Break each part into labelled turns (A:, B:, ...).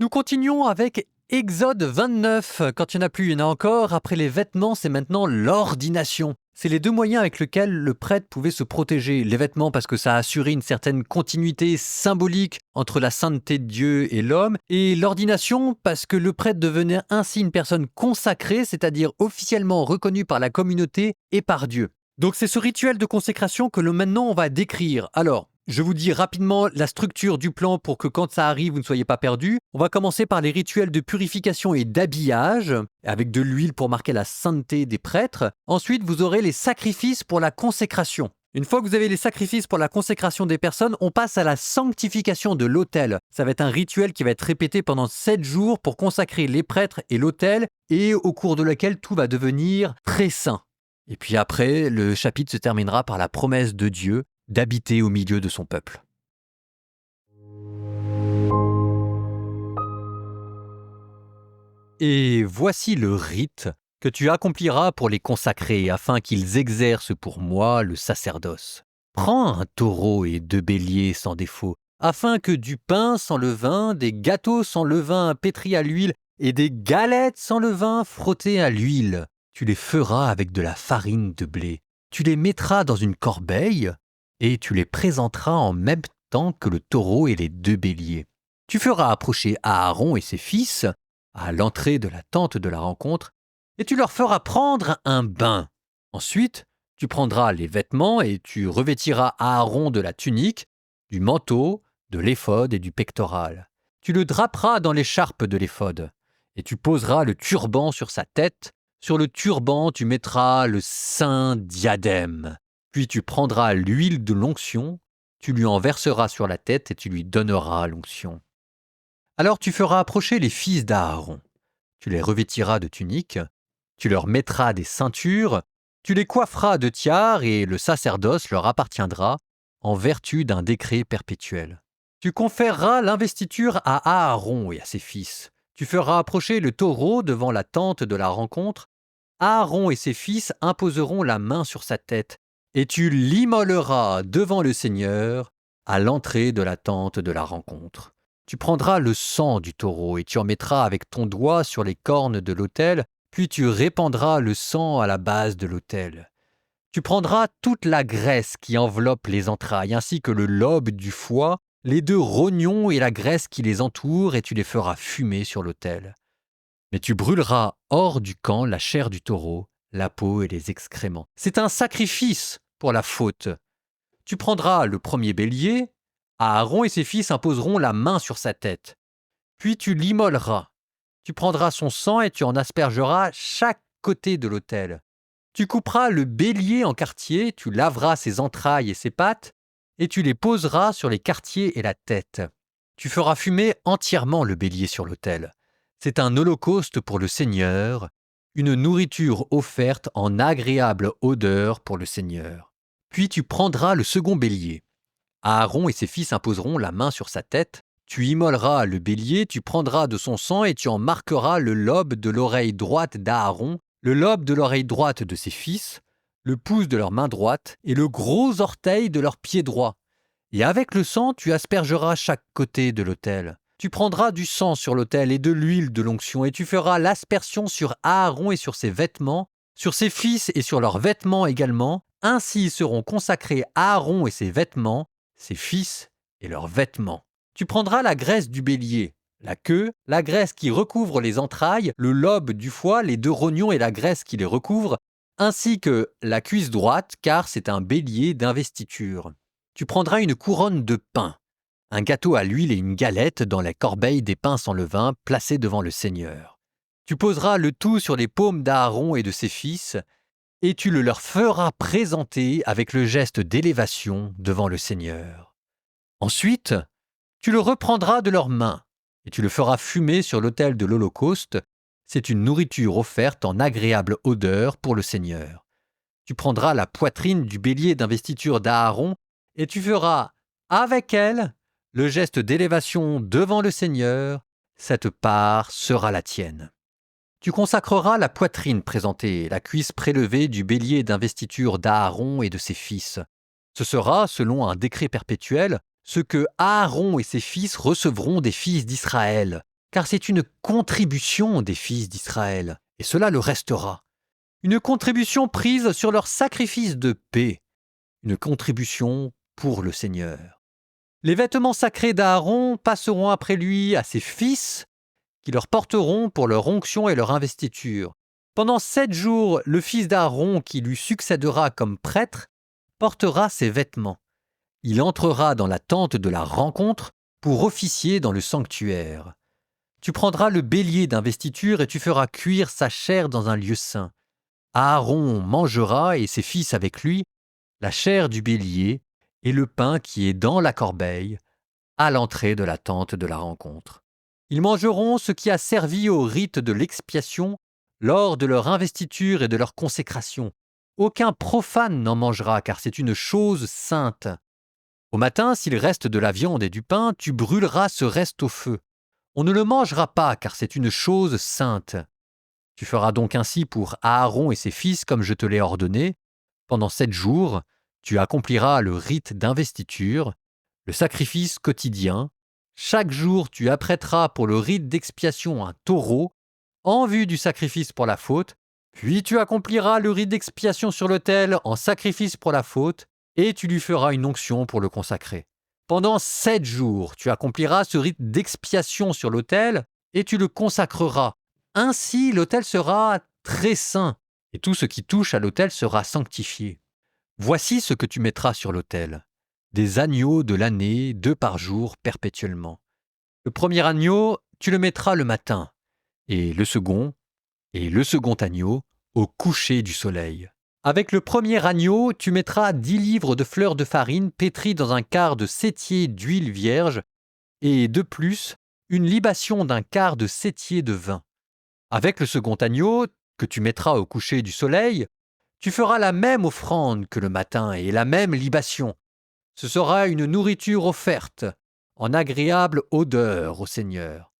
A: Nous continuons avec Exode 29. Quand il n'y en a plus, il y en a encore. Après les vêtements, c'est maintenant l'ordination. C'est les deux moyens avec lesquels le prêtre pouvait se protéger. Les vêtements parce que ça assurait une certaine continuité symbolique entre la sainteté de Dieu et l'homme. Et l'ordination parce que le prêtre devenait ainsi une personne consacrée, c'est-à-dire officiellement reconnue par la communauté et par Dieu. Donc c'est ce rituel de consécration que maintenant on va décrire. Alors, je vous dis rapidement la structure du plan pour que quand ça arrive, vous ne soyez pas perdus. On va commencer par les rituels de purification et d'habillage, avec de l'huile pour marquer la sainteté des prêtres. Ensuite, vous aurez les sacrifices pour la consécration. Une fois que vous avez les sacrifices pour la consécration des personnes, on passe à la sanctification de l'autel. Ça va être un rituel qui va être répété pendant 7 jours pour consacrer les prêtres et l'autel, et au cours de lequel tout va devenir très saint. Et puis après, le chapitre se terminera par la promesse de Dieu d'habiter au milieu de son peuple. Et voici le rite que tu accompliras pour les consacrer, afin qu'ils exercent pour moi le sacerdoce. Prends un taureau et 2 béliers sans défaut, afin que du pain sans levain, des gâteaux sans levain pétris à l'huile et des galettes sans levain frottées à l'huile. Tu les feras avec de la farine de blé. Tu les mettras dans une corbeille et tu les présenteras en même temps que le taureau et les 2 béliers. Tu feras approcher Aaron et ses fils à l'entrée de la tente de la rencontre, et tu leur feras prendre un bain. Ensuite, tu prendras les vêtements et tu revêtiras Aaron de la tunique, du manteau, de l'éphod et du pectoral. Tu le draperas dans l'écharpe de l'éphod, et tu poseras le turban sur sa tête. Sur le turban, tu mettras le saint diadème. Puis tu prendras l'huile de l'onction, tu lui en verseras sur la tête et tu lui donneras l'onction. Alors tu feras approcher les fils d'Aaron. Tu les revêtiras de tuniques, tu leur mettras des ceintures, tu les coifferas de tiares et le sacerdoce leur appartiendra en vertu d'un décret perpétuel. Tu conféreras l'investiture à Aaron et à ses fils. Tu feras approcher le taureau devant la tente de la rencontre. Aaron et ses fils imposeront la main sur sa tête et tu l'immoleras devant le Seigneur à l'entrée de la tente de la rencontre. Tu prendras le sang du taureau et tu en mettras avec ton doigt sur les cornes de l'autel, puis tu répandras le sang à la base de l'autel. Tu prendras toute la graisse qui enveloppe les entrailles, ainsi que le lobe du foie, les 2 rognons et la graisse qui les entoure, et tu les feras fumer sur l'autel. Mais tu brûleras hors du camp la chair du taureau, la peau et les excréments. C'est un sacrifice pour la faute. Tu prendras le premier bélier, Aaron et ses fils imposeront la main sur sa tête. Puis tu l'immoleras. Tu prendras son sang et tu en aspergeras chaque côté de l'autel. Tu couperas le bélier en quartiers, tu laveras ses entrailles et ses pattes, et tu les poseras sur les quartiers et la tête. Tu feras fumer entièrement le bélier sur l'autel. C'est un holocauste pour le Seigneur, une nourriture offerte en agréable odeur pour le Seigneur. Puis tu prendras le second bélier. Aaron et ses fils imposeront la main sur sa tête. Tu immoleras le bélier, tu prendras de son sang et tu en marqueras le lobe de l'oreille droite d'Aaron, le lobe de l'oreille droite de ses fils, le pouce de leur main droite et le gros orteil de leur pied droit. Et avec le sang, tu aspergeras chaque côté de l'autel. Tu prendras du sang sur l'autel et de l'huile de l'onction, et tu feras l'aspersion sur Aaron et sur ses vêtements, sur ses fils et sur leurs vêtements également. Ainsi seront consacrés Aaron et ses vêtements, ses fils et leurs vêtements. Tu prendras la graisse du bélier, la queue, la graisse qui recouvre les entrailles, le lobe du foie, les 2 rognons et la graisse qui les recouvre, ainsi que la cuisse droite, car c'est un bélier d'investiture. Tu prendras une couronne de pain, un gâteau à l'huile et une galette dans la corbeille des pains sans levain placés devant le Seigneur. Tu poseras le tout sur les paumes d'Aaron et de ses fils, et tu le leur feras présenter avec le geste d'élévation devant le Seigneur. Ensuite, tu le reprendras de leurs mains, et tu le feras fumer sur l'autel de l'Holocauste. C'est une nourriture offerte en agréable odeur pour le Seigneur. Tu prendras la poitrine du bélier d'investiture d'Aaron, et tu feras avec elle le geste d'élévation devant le Seigneur. Cette part sera la tienne. Tu consacreras la poitrine présentée, la cuisse prélevée du bélier d'investiture d'Aaron et de ses fils. Ce sera, selon un décret perpétuel, ce que Aaron et ses fils recevront des fils d'Israël, car c'est une contribution des fils d'Israël, et cela le restera. Une contribution prise sur leur sacrifice de paix, une contribution pour le Seigneur. Les vêtements sacrés d'Aaron passeront après lui à ses fils, qui leur porteront pour leur onction et leur investiture. Pendant 7 jours, le fils d'Aaron qui lui succédera comme prêtre portera ses vêtements. Il entrera dans la tente de la rencontre pour officier dans le sanctuaire. Tu prendras le bélier d'investiture et tu feras cuire sa chair dans un lieu saint. Aaron mangera, et ses fils avec lui, la chair du bélier et le pain qui est dans la corbeille, à l'entrée de la tente de la rencontre. Ils mangeront ce qui a servi au rite de l'expiation lors de leur investiture et de leur consécration. Aucun profane n'en mangera, car c'est une chose sainte. Au matin, s'il reste de la viande et du pain, tu brûleras ce reste au feu. On ne le mangera pas, car c'est une chose sainte. Tu feras donc ainsi pour Aaron et ses fils comme je te l'ai ordonné. Pendant 7 jours, tu accompliras le rite d'investiture, le sacrifice quotidien. Chaque jour, tu apprêteras pour le rite d'expiation un taureau, en vue du sacrifice pour la faute, puis tu accompliras le rite d'expiation sur l'autel en sacrifice pour la faute, et tu lui feras une onction pour le consacrer. Pendant 7 jours, tu accompliras ce rite d'expiation sur l'autel, et tu le consacreras. Ainsi, l'autel sera très saint, et tout ce qui touche à l'autel sera sanctifié. Voici ce que tu mettras sur l'autel. Des agneaux de l'année, 2 par jour, perpétuellement. Le premier agneau, tu le mettras le matin, et le second agneau, au coucher du soleil. Avec le premier agneau, tu mettras 10 livres de fleurs de farine pétries dans un quart de sétier d'huile vierge, et de plus, une libation d'un quart de sétier de vin. Avec le second agneau, que tu mettras au coucher du soleil, tu feras la même offrande que le matin et la même libation. Ce sera une nourriture offerte, en agréable odeur au Seigneur.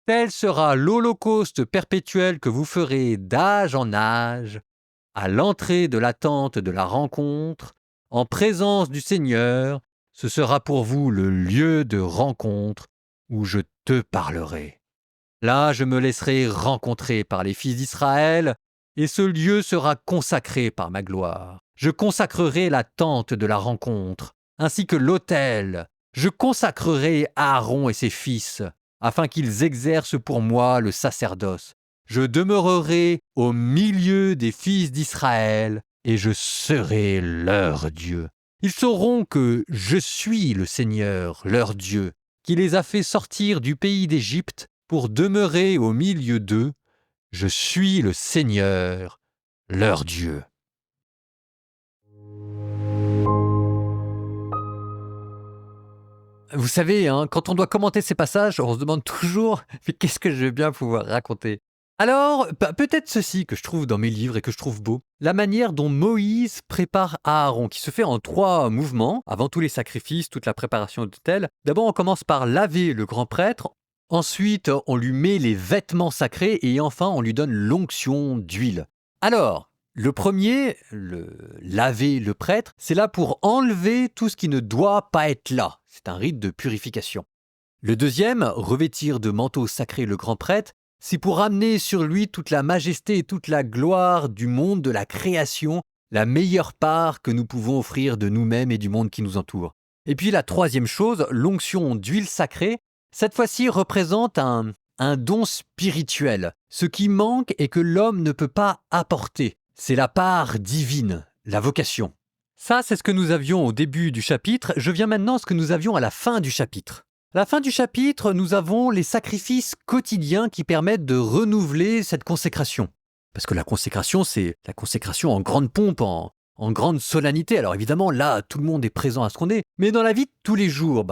A: Tel sera l'holocauste perpétuel que vous ferez d'âge en âge, à l'entrée de la tente de la rencontre, en présence du Seigneur. Ce sera pour vous le lieu de rencontre où je te parlerai. Là, je me laisserai rencontrer par les fils d'Israël, et ce lieu sera consacré par ma gloire. Je consacrerai la tente de la rencontre, ainsi que l'autel. Je consacrerai Aaron et ses fils, afin qu'ils exercent pour moi le sacerdoce. Je demeurerai au milieu des fils d'Israël, et je serai leur Dieu. Ils sauront que je suis le Seigneur, leur Dieu, qui les a fait sortir du pays d'Égypte pour demeurer au milieu d'eux. Je suis le Seigneur, leur Dieu. Vous savez, quand on doit commenter ces passages, on se demande toujours « mais qu'est-ce que je vais bien pouvoir raconter ?» Alors, peut-être ceci que je trouve dans mes livres et que je trouve beau, la manière dont Moïse prépare Aaron, qui se fait en 3 mouvements, avant tous les sacrifices, toute la préparation de l'autel. D'abord, on commence par laver le grand prêtre, ensuite, on lui met les vêtements sacrés et enfin, on lui donne l'onction d'huile. Alors, le premier, le laver le prêtre, c'est là pour enlever tout ce qui ne doit pas être là. C'est un rite de purification. Le deuxième, revêtir de manteau sacré le grand prêtre, c'est pour amener sur lui toute la majesté et toute la gloire du monde de la création, la meilleure part que nous pouvons offrir de nous-mêmes et du monde qui nous entoure. Et puis la troisième chose, l'onction d'huile sacrée, cette fois-ci représente un don spirituel. Ce qui manque et que l'homme ne peut pas apporter, c'est la part divine, la vocation. Ça, c'est ce que nous avions au début du chapitre. Je viens maintenant à ce que nous avions à la fin du chapitre. À la fin du chapitre, nous avons les sacrifices quotidiens qui permettent de renouveler cette consécration. Parce que la consécration, c'est la consécration en grande pompe, en grande solennité. Alors évidemment, là, tout le monde est présent à ce qu'on est. Mais dans la vie de tous les jours,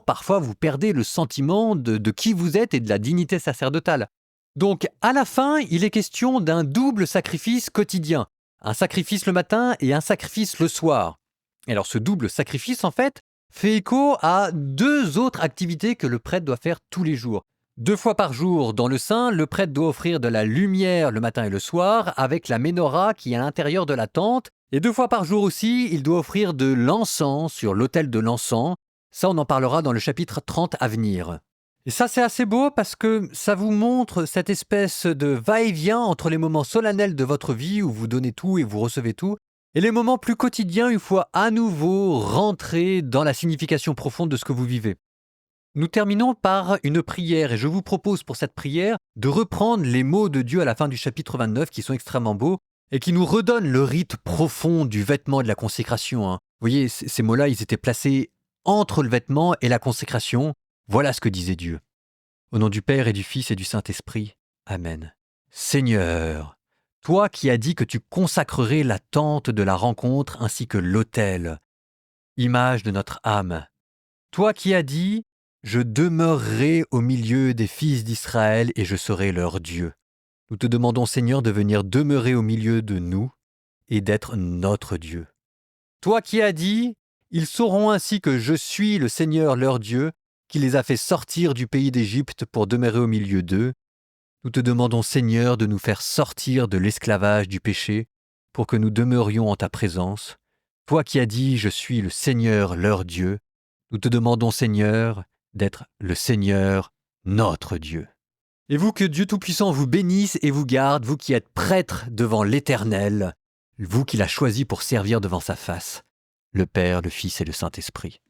A: parfois, vous perdez le sentiment de qui vous êtes et de la dignité sacerdotale. Donc, à la fin, il est question d'un double sacrifice quotidien. Un sacrifice le matin et un sacrifice le soir. Et alors, ce double sacrifice, en fait, fait écho à 2 autres activités que le prêtre doit faire tous les jours. 2 fois par jour, dans le saint, le prêtre doit offrir de la lumière le matin et le soir avec la ménorah qui est à l'intérieur de la tente. Et 2 fois par jour aussi, il doit offrir de l'encens sur l'autel de l'encens. Ça, on en parlera dans le chapitre 30 à venir. Et ça, c'est assez beau parce que ça vous montre cette espèce de va-et-vient entre les moments solennels de votre vie où vous donnez tout et vous recevez tout, et les moments plus quotidiens où il faut à nouveau rentrer dans la signification profonde de ce que vous vivez. Nous terminons par une prière et je vous propose pour cette prière de reprendre les mots de Dieu à la fin du chapitre 29 qui sont extrêmement beaux et qui nous redonnent le rite profond du vêtement et de la consécration. Vous voyez, ces mots-là, ils étaient placés entre le vêtement et la consécration. Voilà ce que disait Dieu. Au nom du Père et du Fils et du Saint-Esprit. Amen. Seigneur, toi qui as dit que tu consacrerais la tente de la rencontre ainsi que l'autel, image de notre âme. Toi qui as dit « Je demeurerai au milieu des fils d'Israël et je serai leur Dieu ». Nous te demandons, Seigneur, de venir demeurer au milieu de nous et d'être notre Dieu. Toi qui as dit « Ils sauront ainsi que je suis le Seigneur leur Dieu, qui les a fait sortir du pays d'Égypte pour demeurer au milieu d'eux. » Nous te demandons, Seigneur, de nous faire sortir de l'esclavage du péché pour que nous demeurions en ta présence. Toi qui as dit « Je suis le Seigneur leur Dieu », nous te demandons, Seigneur, d'être le Seigneur, notre Dieu. Et vous, que Dieu Tout-Puissant vous bénisse et vous garde, vous qui êtes prêtre devant l'Éternel, vous qui l'a choisi pour servir devant sa face, le Père, le Fils et le Saint-Esprit.